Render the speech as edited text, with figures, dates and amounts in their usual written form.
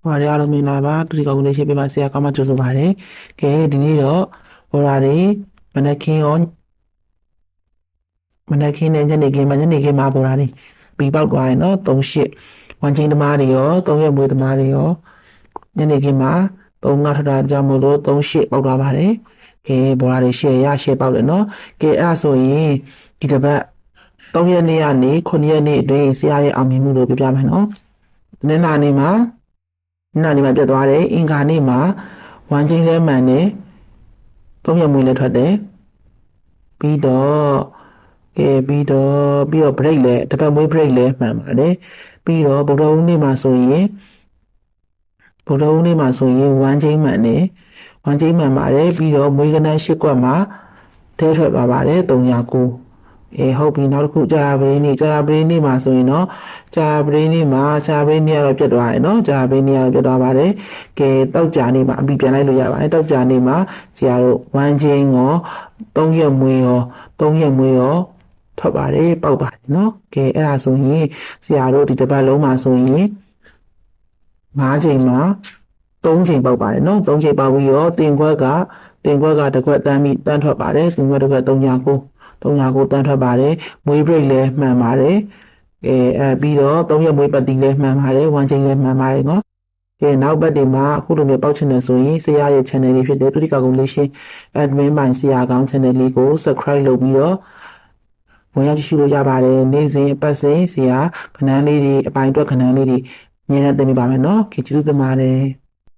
ဘာတွေအားလုံးမင်္ဂလာပါသူဒီကောင်လေးရှိပေးပါဆရာကောင်းမှကြိုဆိုပါတယ်ကဲဒီနေ့တော့ဘော်ရာတွေမနက်ခင်းနဲ့ညနေခင်းမှာဘော်ရာတွေပြီးပေါက်သွားရင်တော့38ဝမ်ချင်းသမားတွေရော3ရက်မွေးသမားတွေရောညနေခင်းမှာ3ငါထတာကြောင့်မို့လို့38ပေါက်သွားပါတယ်ကဲဘော်ရာတွေရှယ်ပေါက်တယ်နော်ကဲအဲ့ဒါဆိုရင်ဒီတစ်ပတ်3ရက်နေ့ကနေ9ရက်နေ့အတွင်းဆရာရဲ့အောင်မြင်မှုလို့ပြပြမယ်နော်ဒီနေ့နေ့မှာပြတ်သွားတယ်အင်္ဂါနေ့မှာဝမ်ချင်းလဲမှန်တယ်3ရက်မွေးလဲထွက်တယ်ပြီးတော့break လဲတစ်ပတ်မွေး break လဲမှန်ပါတယ်ပြီးတော့ဗုဒ္ဓဟူးနေ့မှာဆိုရင်ဝမ်ချင်းမှန်တယ်ဝမ်ချင်းမှန်ပါတယ်ပြီးတော့မွေးကနန်း၈ကွက်မှာထဲထွက်သွားပါတယ်309ဟုတ်ပြီနောက်တစ်ခုကြာပရင်းနေ့မှာဆိုရင်တော့ကြာပရင်းနေ့ကတော့ပြတ်သွားတယ်เนาะကြာပရင်းနေ့ကတော့ပြတ်သွားပါတယ်ကဲတောက်ကြနေ့မှာအပြီးပြန်လိုက်လို့ရပါတယ်တောက်ကြနေ့မှာဆရာတို့ဝမ်ချင်းရော3ရက်မွေးရောထွက်ပါတယ်ပေါက်ပါတယ်เนาะကဲအဲ့ဒါဆိုရင်ဆရာတို့ဒီတစ်ပတ်လုံးမှာဆိုရင်5ချိန်မှာ3ချိန်ပေါက်ပါတယ်เนาะ3ချိန်ပေါက်ပြီးတော့တင်ခွက်ကတစ်ခွက်တန်းထွက်ပါတယ်တင်ခွက်တစ်ခွက်309တန်းထွက်ပါတယ်မွေး break လဲမှန်ပါတယ်ပြီးတော့3ရက်မွေးပတ်တီလဲမှန်ပါတယ်1ချိန်လဲမှန်ပါတယ်နော်နောက်ပတ်တွေမှာအခုလိုမျိုးပေါက်ချင်တယ်ဆိုရင်ဆရာရဲ့ channel လေးဖြစ်တဲ့သူတိcalculation admin ပိုင်းဆရာကောင်း channel လေးကို subscribe လုပ်ပြီးတော့ဝင်ရောက်ကြည့်ရှုလို့ရပါတယ်နေ့စဉ်အပတ်စဉ်ဆရာခဏန်းလေးတွေအပိုင်းအတွက်ခဏန်းလေးတွေညနေသင်ပေးပါမယ်နော်ကျေးဇူးတင်ပါတယ်